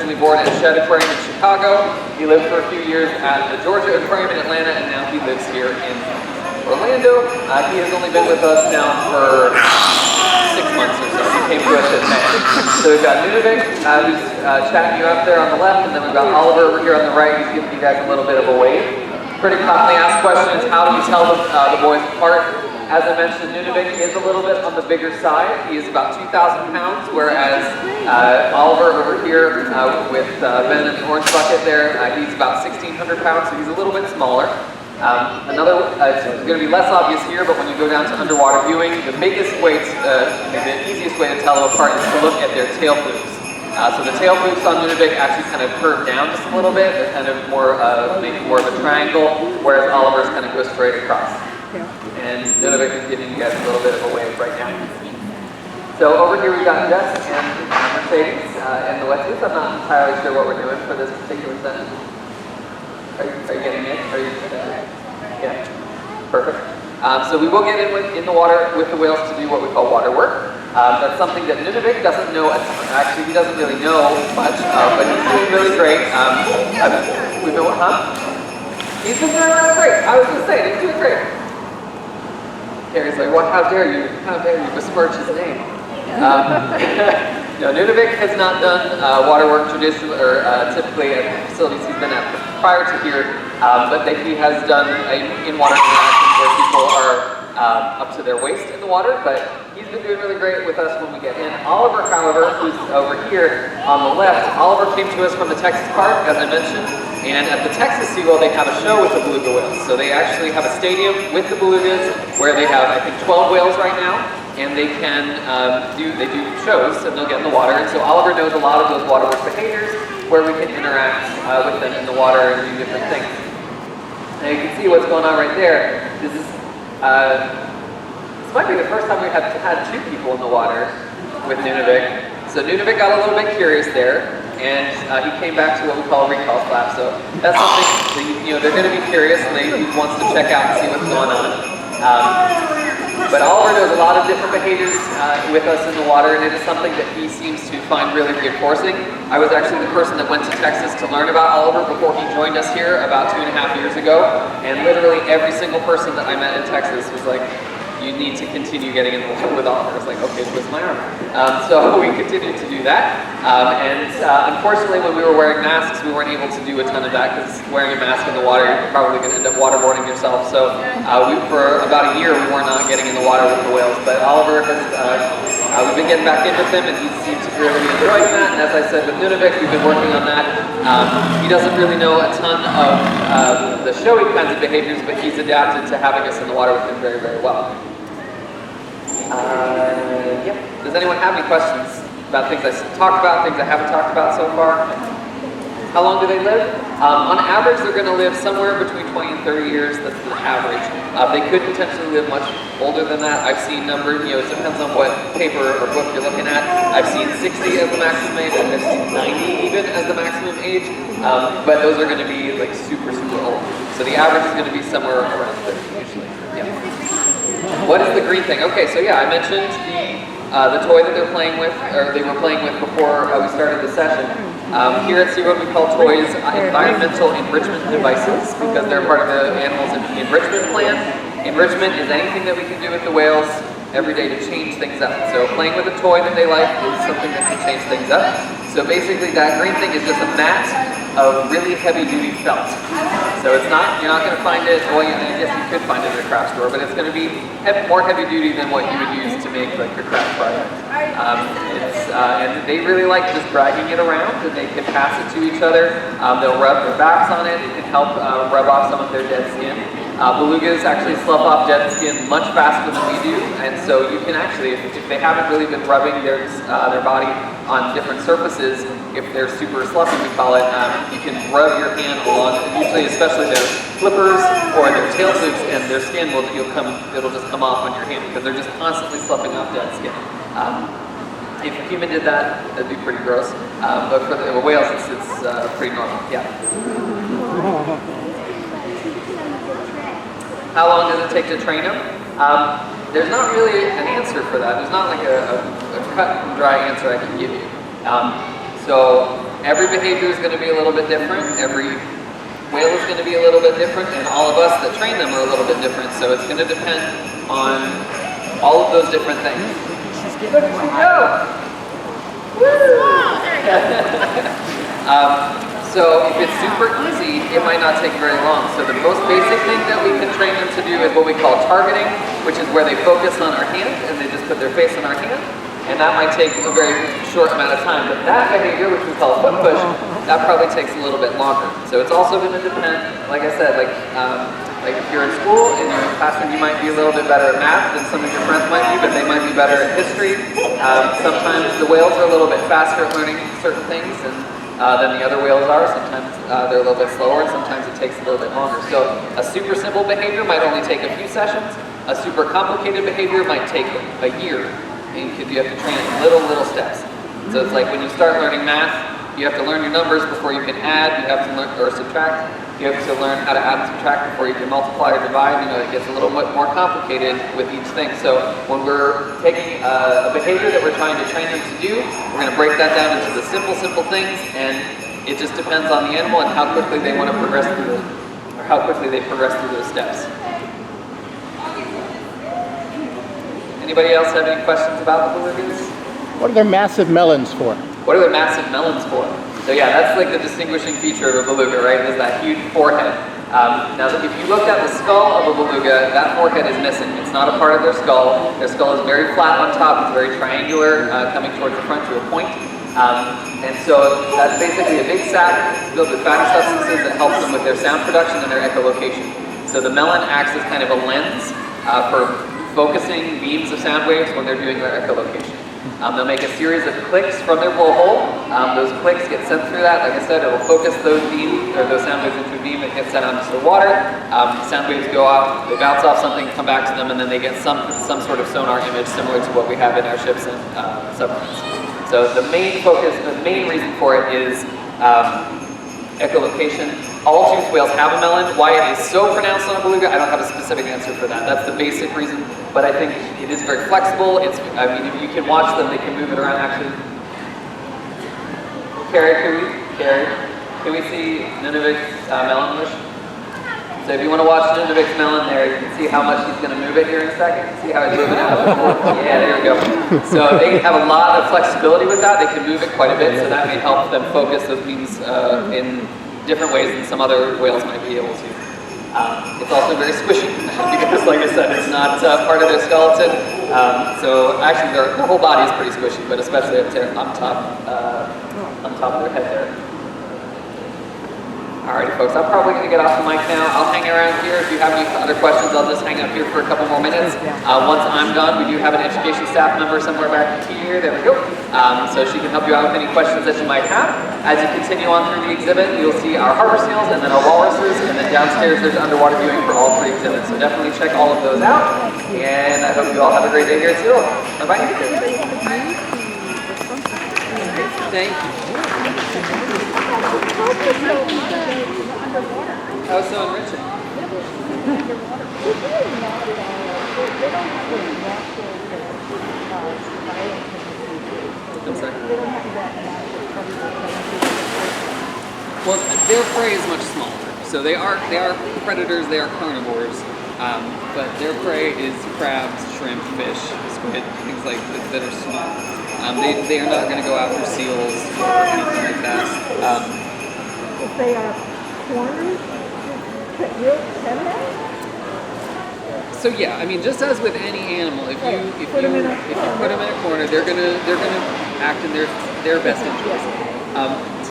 originally born at Shedd Aquarium in Chicago. He lived for a few years at the Georgia Aquarium in Atlanta, and now he lives here in Orlando. He has only been with us now for 6 months or so. He came to us in May. So we've got Nunavik, who's chatting you up there on the left, and then we've got Oliver over here on the right, who's giving you guys a little bit of a wave. Pretty commonly asked question is, how do you tell the boys apart? As I mentioned, Nunavik is a little bit on the bigger side. He is about 2,000 pounds, whereas Oliver over here with Ben in the orange bucket there, he's about 1,600 pounds, so he's a little bit smaller. It's going to be less obvious here, but when you go down to underwater viewing, the biggest way, the easiest way to tell them apart is to look at their tail flukes. So the tail flukes on Nunavik actually kind of curve down just a little bit. They're kind of more, maybe more of a triangle, whereas Oliver's kind of goes straight across. And Nunavik is giving you guys a little bit of a wave right now. So over here we've got Jess and Mercedes in the wetsuits. I'm not entirely sure what we're doing for this particular session. Are you getting it? Are you? Yeah. Perfect. So we will get in the water with the whales to do what we call water work. That's something that Nunavik doesn't know. Actually, he doesn't really know much, but he's doing really great. We know what, huh? He's been doing really great. I was just saying, he's doing great. Carrie's like, well, how dare you besmirch his name? No, Nunavik has not done water work traditionally or typically at the facilities he's been at prior to here, but he has done in-water interactions where people are up to their waist in the water, but he's been doing really great with us when we get in. Oliver, however, who's over here on the left, Oliver came to us from the Texas park, as I mentioned, and at the Texas SeaWorld they have a show with the beluga whales. So they actually have a stadium with the belugas where they have, I think, 12 whales right now, and they can do shows, and they'll get in the water. And so Oliver knows a lot of those waterwork behaviors where we can interact with them in the water and do different things. Now you can see what's going on right there. This might be the first time we've had 2 people in the water with Nunavik. So Nunavik got a little bit curious there, and he came back to what we call a recall slap. So that's something that, they're going to be curious, and he wants to check out and see what's going on. But Oliver knows a lot of different behaviors with us in the water, and it is something that he seems to find really reinforcing. I was actually the person that went to Texas to learn about Oliver before he joined us here about 2.5 years ago, and literally every single person that I met in Texas was like, you need to continue getting in the water with Oliver. It's like, okay, twist my arm. So we continued to do that. Unfortunately, when we were wearing masks, we weren't able to do a ton of that because wearing a mask in the water, you're probably going to end up waterboarding yourself. So for about a year, we were not getting in the water with the whales. But Oliver has, we've been getting back in with him, and he seems to really be enjoying that. And as I said with Nunavik, we've been working on that. He doesn't really know a ton of the showy kinds of behaviors, but he's adapted to having us in the water with him very, very well. Yep. Does anyone have any questions about things I talked about, things I haven't talked about so far? How long do they live? On average, they're going to live somewhere between 20 and 30 years. That's the average. They could potentially live much older than that. I've seen numbers, it depends on what paper or book you're looking at. I've seen 60 as the maximum age, and I've seen 90 even as the maximum age. But those are going to be like super, super old. So the average is going to be somewhere around 30 usually. Yeah. What is the green thing? Okay, so yeah, I mentioned the toy that they're playing with, or they were playing with before we started the session. Here at SeaWorld we call toys environmental enrichment devices because they're part of the animals enrichment plan. Enrichment is anything that we can do with the whales every day to change things up. So playing with a toy that they like is something that can change things up. So basically that green thing is just a mat of really heavy duty felt. So it's not, you're not going to find it, well, I guess you could find it at a craft store, but it's going to be more heavy duty than what you would use to make like your craft product. And they really like just dragging it around, and they can pass it to each other. They'll rub their backs on it. It can help rub off some of their dead skin. Belugas actually slough off dead skin much faster than we do, and so you can actually, if they haven't really been rubbing their body on different surfaces, if they're super sloughy, we call it, you can rub your hand along, usually especially their flippers or their tail flukes, and their skin it'll just come off on your hand because they're just constantly sloughing off dead skin. If a human did that, that'd be pretty gross, but for the whales, it's pretty normal. Yeah. How long does it take to train them? There's not really an answer for that. There's not like a cut and dry answer I can give you. So every behavior is going to be a little bit different. Every whale is going to be a little bit different, and all of us that train them are a little bit different. So it's going to depend on all of those different things. Look at you go! So if it's super easy, it might not take very long. So the most basic thing that we can train them to do is what we call targeting, which is where they focus on our hand and they just put their face on our hand. And that might take a very short amount of time. But that behavior, which we call foot push, that probably takes a little bit longer. So it's also going to depend, like I said, like if you're in school and you're in a classroom, you might be a little bit better at math than some of your friends might be, but they might be better at history. Sometimes the whales are a little bit faster at learning certain things than the other whales are. Sometimes they're a little bit slower, and sometimes it takes a little bit longer. So a super simple behavior might only take a few sessions. A super complicated behavior might take a year. Because you have to train in little steps. So it's like when you start learning math, you have to learn your numbers before you can add, you have to learn, or subtract, you have to learn how to add and subtract before you can multiply or divide. You know, it gets a little bit more complicated with each thing. So when we're taking a behavior that we're trying to train them to do, we're going to break that down into the simple things, and it just depends on the animal and how quickly they want to progress through or how quickly they progress through those steps. Anybody else have any questions about the belugas? What are their massive melons for? What are their massive melons for? So yeah, that's like the distinguishing feature of a beluga, right? Is that huge forehead. Now, if you looked at the skull of a beluga, that forehead is missing. It's not a part of their skull. Their skull is very flat on top. It's very triangular, coming towards the front to a point. And so that's basically a big sac filled with fatty substances that helps them with their sound production and their echolocation. So the melon acts as kind of a lens for focusing beams of sound waves when they're doing their echolocation. They'll make a series of clicks from their blowhole. Those clicks get sent through that. Like I said, it will focus those beams or those sound waves into a beam that gets sent out into the water. Sound waves go off, they bounce off something, come back to them, and then they get some sort of sonar image similar to what we have in our ships and submarines. So the main focus, the main reason for it is echolocation. All toothed whales have a melon. Why it is so pronounced on a beluga, I don't have a specific answer for that. That's the basic reason, but I think it is very flexible. If you can watch them, they can move it around actually. Carrie, can we see Nunavik's melon bush? So if you want to watch Nunavik's melon there, you can see how much he's going to move it here in a second. See how he's moving it up and forth? Yeah, there we go. So they have a lot of flexibility with that. They can move it quite a bit, so that may help them focus those beams in different ways than some other whales might be able to. It's also very squishy because, like I said, it's not part of their skeleton. So actually, their whole body is pretty squishy, but especially up there on top of their head there. Alrighty, folks, I'm probably going to get off the mic now. I'll hang around here. If you have any other questions, I'll just hang up here for a couple more minutes. Once I'm done, we do have an education staff member somewhere back here. There we go. So she can help you out with any questions that you might have. As you continue on through the exhibit, you'll see our harbor seals and then our walruses, and then downstairs there's underwater viewing for all three exhibits. So definitely check all of those out. And I hope you all have a great day here at SeaWorld. Bye-bye. Thank you. That was so enriching. I'm sorry. Well, their prey is much smaller. So they are predators, they are carnivores, but their prey is crabs, shrimp, fish, squid, things like that are small. They are not going to go after seals or anything like that. If they are cornered, can they? So yeah, I mean, just as with any animal, if you put them in a corner, they're gonna act in their best interest.